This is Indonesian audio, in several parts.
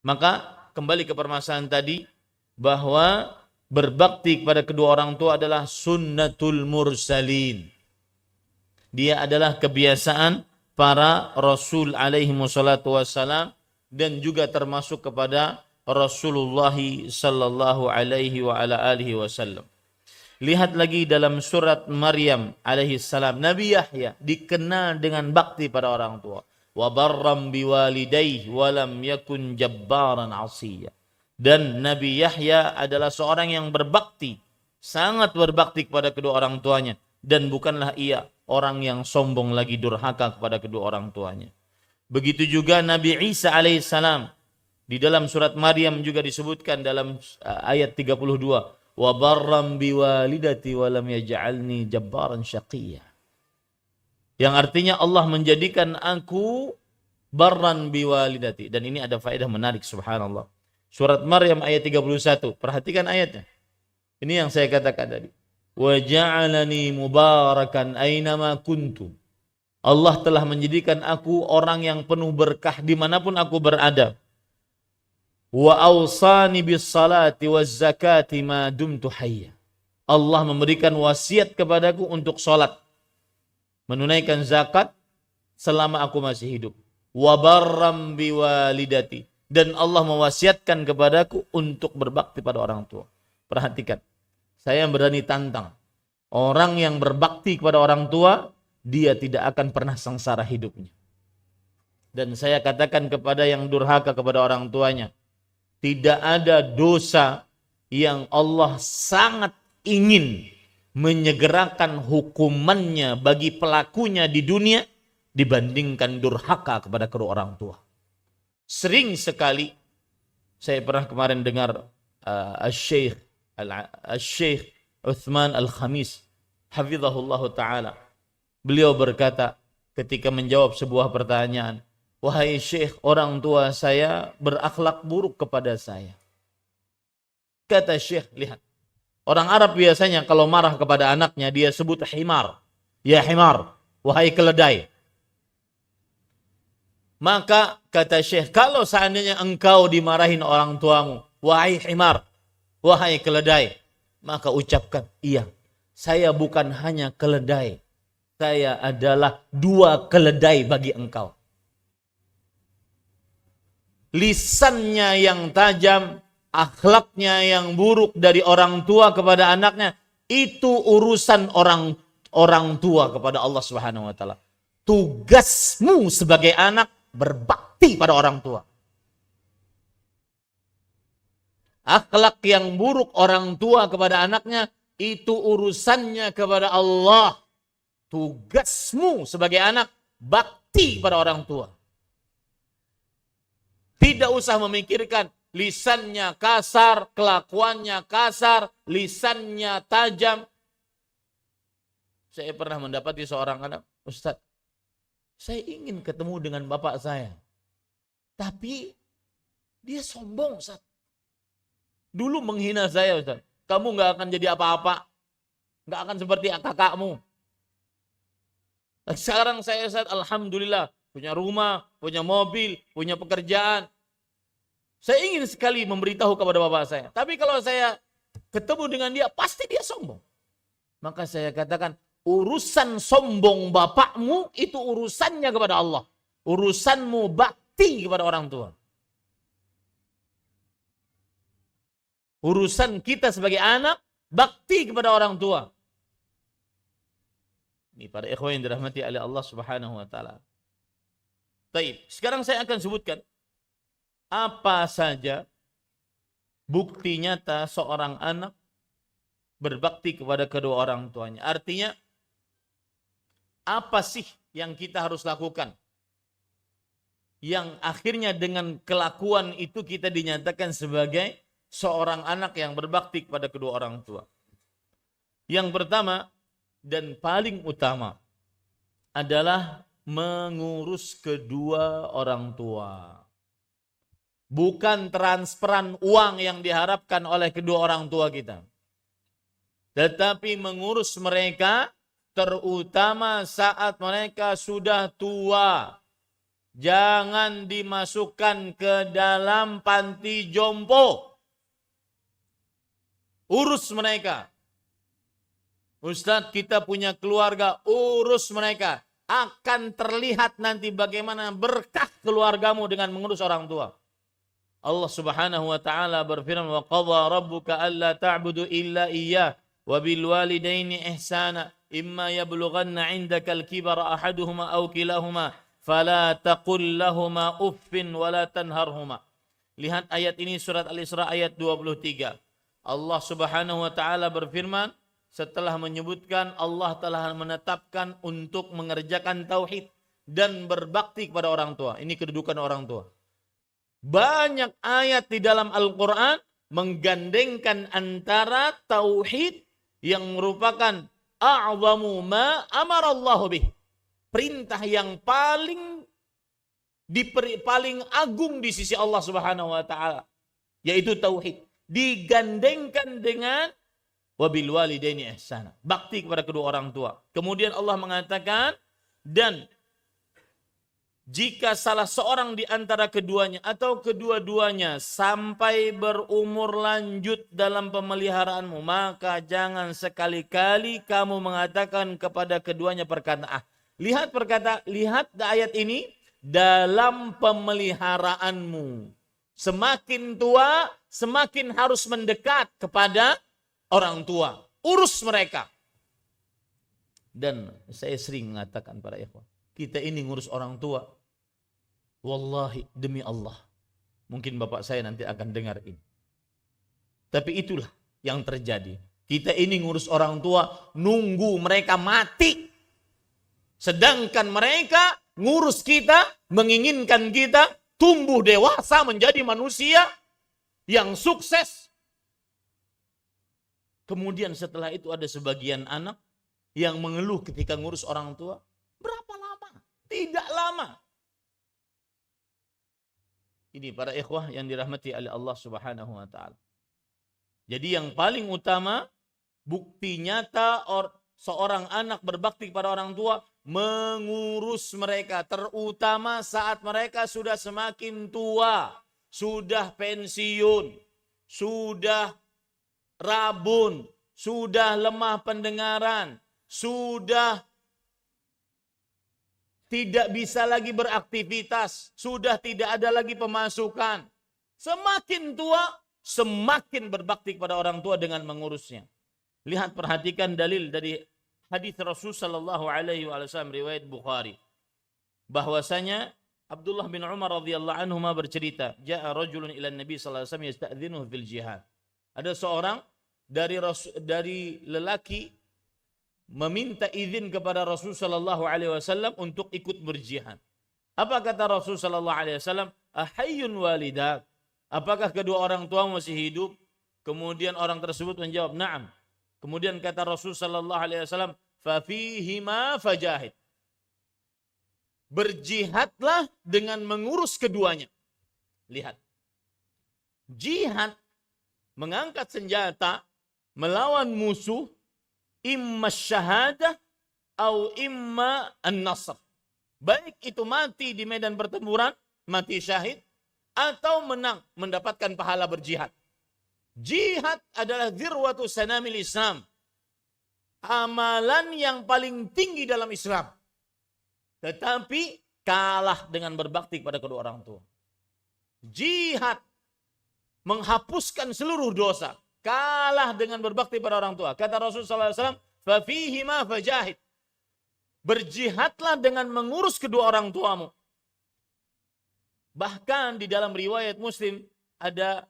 Maka kembali ke permasalahan tadi, bahwa berbakti kepada kedua orang tua adalah sunnatul mursalin. Dia adalah kebiasaan para rasul alaihi wassalatu wassalam, dan juga termasuk kepada Rasulullah sallallahu alaihi wa ala alihi wasallam. Lihat lagi dalam surat Maryam alaihi salam, Nabi Yahya dikenal dengan bakti pada orang tua. Wa barram biwalidayhi wa lam yakun jabbaran 'asiyya. Dan Nabi Yahya adalah seorang yang berbakti, sangat berbakti kepada kedua orang tuanya, dan bukanlah ia orang yang sombong lagi durhaka kepada kedua orang tuanya. Begitu juga Nabi Isa alaihissalam, di dalam surat Maryam juga disebutkan dalam ayat 32, wa barram biwalidati wa lam yaj'alni jabbaran syaqiyya. Yang artinya Allah menjadikan aku barran biwalidati. Dan ini ada faedah menarik, subhanallah. Surat Maryam ayat 31. Perhatikan ayatnya. Ini yang saya katakan tadi. Wa ja'alani mubarakan aynama kuntu. Allah telah menjadikan aku orang yang penuh berkah dimanapun aku berada. Wa awsani bis salati waz zakati ma dumtu hayya. Allah memberikan wasiat kepadaku untuk salat, menunaikan zakat selama aku masih hidup. Wa barram biwalidati, dan Allah mewasiatkan kepadaku untuk berbakti pada orang tua. Perhatikan, saya berani tantang, orang yang berbakti kepada orang tua, dia tidak akan pernah sengsara hidupnya. Dan saya katakan kepada yang durhaka kepada orang tuanya, tidak ada dosa yang Allah sangat ingin menyegerakan hukumannya bagi pelakunya di dunia dibandingkan durhaka kepada kedua orang tua. Sering sekali saya pernah kemarin dengar Al-Syekh Uthman Al-Khamis hafizahullah ta'ala. Beliau berkata ketika menjawab sebuah pertanyaan, wahai Syekh, orang tua saya berakhlak buruk kepada saya. Kata Syekh, lihat, orang Arab biasanya kalau marah kepada anaknya dia sebut himar. Ya himar, wahai keledai. Maka kata Syekh, kalau seandainya engkau dimarahin orang tuamu, wahai himar, wahai keledai, maka ucapkan, iya, saya bukan hanya keledai, saya adalah dua keledai bagi engkau. Lisannya yang tajam, akhlaknya yang buruk dari orang tua kepada anaknya, itu urusan orang tua kepada Allah Subhanahu wa taala. Tugasmu sebagai anak berbakti pada orang tua. Akhlak yang buruk orang tua kepada anaknya, itu urusannya kepada Allah. Tugasmu sebagai anak bakti pada orang tua. Tidak usah memikirkan lisannya kasar, kelakuannya kasar, lisannya tajam. Saya pernah mendapati seorang anak, Ustaz, saya ingin ketemu dengan bapak saya, tapi dia sombong, Ustaz. Dulu menghina saya, Ustaz. Kamu gak akan jadi apa-apa, gak akan seperti kakakmu. Sekarang saya, Ustaz, alhamdulillah, punya rumah, punya mobil, punya pekerjaan. Saya ingin sekali memberitahu kepada bapak saya. Tapi kalau saya ketemu dengan dia, pasti dia sombong. Maka saya katakan, urusan sombong bapakmu itu urusannya kepada Allah. Urusanmu bakti kepada orang tua. Urusan kita sebagai anak, bakti kepada orang tua. Ini para ikhwan yang dirahmati oleh Allah Subhanahu wa taala. Baik, sekarang saya akan sebutkan apa saja bukti nyata seorang anak berbakti kepada kedua orang tuanya. Artinya, apa sih yang kita harus lakukan? Yang akhirnya dengan kelakuan itu kita dinyatakan sebagai seorang anak yang berbakti kepada kedua orang tua. Yang pertama dan paling utama adalah mengurus kedua orang tua. Bukan transferan uang yang diharapkan oleh kedua orang tua kita, tetapi mengurus mereka terutama saat mereka sudah tua. jangan dimasukkan ke dalam panti jompo. Urus mereka. Ustadz, kita punya keluarga, urus mereka. Akan terlihat nanti bagaimana berkah keluargamu dengan mengurus orang tua. Allah Subhanahu wa taala berfirman, "Wa qadha rabbuka alla ta'budu illa iyyah wa bil walidaini ihsana imma yablughanna 'indaka al-kibara ahaduhuma aw kilahuma fala taqul lahumā uffin wa la tanharhuma." Lihat ayat ini surat Al-Isra ayat 23. Allah Subhanahu wa taala berfirman setelah menyebutkan Allah telah menetapkan untuk mengerjakan tauhid dan berbakti kepada orang tua. Ini kedudukan orang tua. Banyak ayat di dalam Al-Quran menggandengkan antara tauhid yang merupakan a'zamu ma amarallahu bih. Perintah yang paling agung di sisi Allah Subhanahu wa taala, yaitu tauhid, digandengkan dengan wabil walidaini ihsana, bakti kepada kedua orang tua. Kemudian Allah mengatakan, dan jika salah seorang di antara keduanya atau kedua-duanya sampai berumur lanjut dalam pemeliharaanmu, maka jangan sekali-kali kamu mengatakan kepada keduanya perkataan. Lihat ayat ini, dalam pemeliharaanmu. Semakin tua, semakin harus mendekat kepada orang tua. Urus mereka. Dan saya sering mengatakan para ikhwan, kita ini ngurus orang tua, wallahi demi Allah, mungkin bapak saya nanti akan dengar ini, tapi itulah yang terjadi. Kita ini ngurus orang tua, nunggu mereka mati, sedangkan mereka ngurus kita, menginginkan kita tumbuh dewasa menjadi manusia yang sukses. Kemudian setelah itu ada sebagian anak yang mengeluh ketika ngurus orang tua. Berapa lama? Tidak lama. Ini para ikhwah yang dirahmati oleh Allah Subhanahu wa taala. Jadi yang paling utama, bukti nyata seorang anak berbakti kepada orang tua, mengurus mereka, terutama saat mereka sudah semakin tua, sudah pensiun, sudah rabun, sudah lemah pendengaran, sudah tidak bisa lagi beraktivitas, sudah tidak ada lagi pemasukan. Semakin tua, semakin berbakti kepada orang tua dengan mengurusnya. Lihat, perhatikan dalil dari hadis Rasul sallallahu alaihi wasallam riwayat Bukhari. Bahwasanya Abdullah bin Umar radhiyallahu anhu bercerita, "Ja'a rajulun ila Nabi sallallahu alaihi wasallam yasta'dzinuhu fil jihad." Ada seorang dari lelaki meminta izin kepada Rasul sallallahu alaihi wasallam untuk ikut berjihad. Apa kata Rasul sallallahu alaihi wasallam? "Ahayyun walidak?" Apakah kedua orang tua masih hidup? Kemudian orang tersebut menjawab, "Na'am." Kemudian kata Rasul sallallahu alaihi wasallam, "Fa fihima fajahid." Berjihadlah dengan mengurus keduanya. Lihat. Jihad, mengangkat senjata melawan musuh, imma syahadah atau imma an-nasr. Baik itu mati di medan pertempuran, mati syahid, atau menang, mendapatkan pahala berjihad. Jihad adalah dzirwatu sanamil Islam, amalan yang paling tinggi dalam Islam. Tetapi kalah dengan berbakti kepada kedua orang tua. Jihad menghapuskan seluruh dosa, kalah dengan berbakti pada orang tua. Kata Rasulullah SAW, "Fa fihima fajahid." Berjihadlah dengan mengurus kedua orang tuamu. Bahkan di dalam riwayat Muslim ada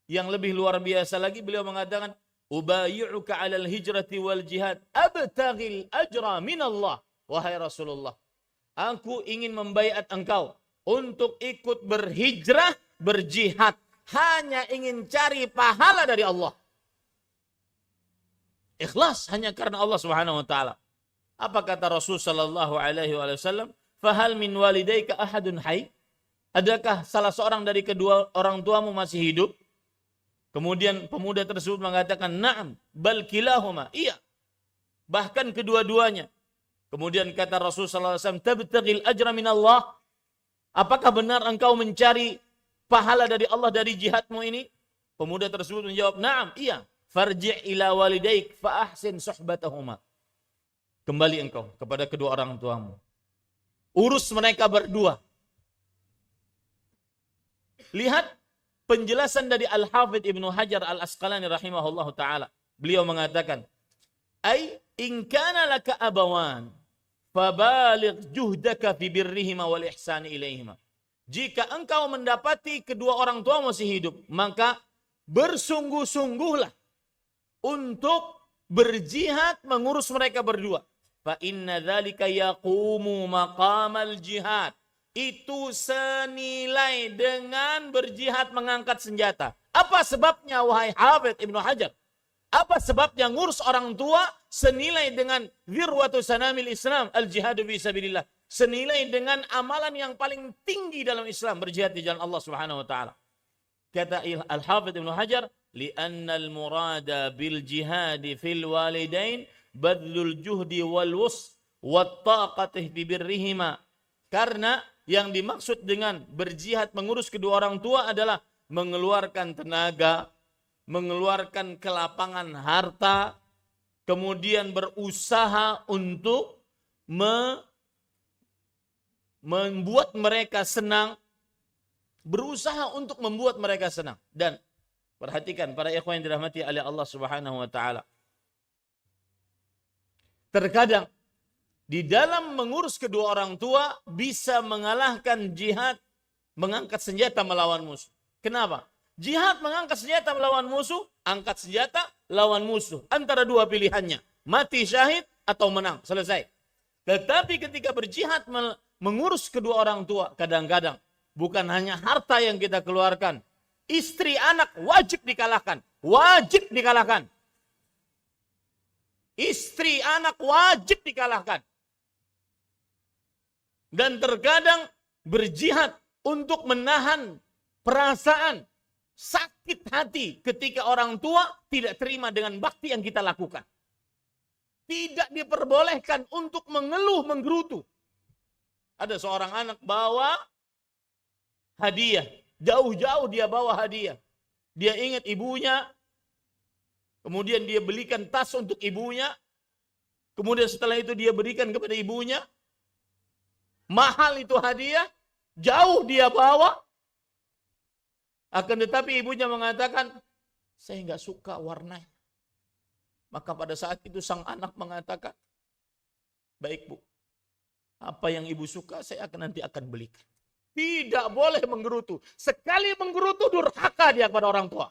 yang lebih luar biasa lagi, beliau mengatakan, "Ubayyuka 'alal hijrati wal jihad abtaghil ajra minallah." Wahai Rasulullah, aku ingin membaiat engkau untuk ikut berhijrah, berjihad, hanya ingin cari pahala dari Allah. Ikhlas hanya karena Allah Subhanahu wa taala. Apa kata Rasul sallallahu alaihi wasallam? "Fahal min walidayka ahadun hayy?" Adakah salah seorang dari kedua orang tuamu masih hidup? Kemudian pemuda tersebut mengatakan, "Na'am, bal kilahuma." Iya. Bahkan kedua-duanya. Kemudian kata Rasul sallallahu alaihi wasallam, "Tabtaghil ajra minallah?" Apakah benar engkau mencari pahala dari Allah dari jihadmu ini? Pemuda tersebut menjawab, "Na'am, iya. Farji' ila walidaik fa ahsin suhbatahuma." Kembali engkau kepada kedua orang tuamu. Urus mereka berdua. Lihat penjelasan dari Al-Hafidh Ibnu Hajar Al-Asqalani rahimahullahu taala. Beliau mengatakan, "Ai in kana laka abawan fabaligh juhdaka fi birrihima wal ihsani ilaihima." Jika engkau mendapati kedua orang tua masih hidup, maka bersungguh-sungguhlah untuk berjihad mengurus mereka berdua. Fa inna dzalika yaqumu maqamal jihad. Itu senilai dengan berjihad mengangkat senjata. Apa sebabnya wahai Hafidh Ibnu Hajar? Apa sebabnya ngurus orang tua senilai dengan zirwatu sanamil Islam, al-jihadu fi sabilillah. Senilai dengan amalan yang paling tinggi dalam Islam, berjihad di jalan Allah Subhanahu wa taala. Kata Al-Hafidh Ibnu Hajar, "Li'anna al-murada bil jihadi fil walidain badlul juhdi wal wus wat taqati bi birrihima." Karena yang dimaksud dengan berjihad mengurus kedua orang tua adalah mengeluarkan tenaga, mengeluarkan kelapangan harta, kemudian berusaha untuk membuat mereka senang, berusaha untuk membuat mereka senang. Dan perhatikan para ikhwan yang dirahmati oleh Allah Subhanahu wa taala. Terkadang di dalam mengurus kedua orang tua bisa mengalahkan jihad mengangkat senjata melawan musuh. Kenapa? Jihad mengangkat senjata melawan musuh, angkat senjata lawan musuh. Antara dua pilihannya, mati syahid atau menang, selesai. Tetapi ketika berjihad mengurus kedua orang tua, kadang-kadang bukan hanya harta yang kita keluarkan, istri anak wajib dikalahkan, wajib dikalahkan. Istri anak wajib dikalahkan. Dan terkadang berjihad untuk menahan perasaan sakit hati ketika orang tua tidak terima dengan bakti yang kita lakukan. Tidak diperbolehkan untuk mengeluh menggerutu. Ada seorang anak bawa hadiah. Jauh-jauh dia bawa hadiah. Dia ingat ibunya. Kemudian dia belikan tas untuk ibunya. Kemudian setelah itu dia berikan kepada ibunya. Mahal itu hadiah. Jauh dia bawa. Akan tetapi ibunya mengatakan, saya nggak suka warnanya. Maka pada saat itu sang anak mengatakan, baik bu, apa yang ibu suka saya nanti akan belikan. Tidak boleh menggerutu. Sekali menggerutu durhaka dia kepada orang tua.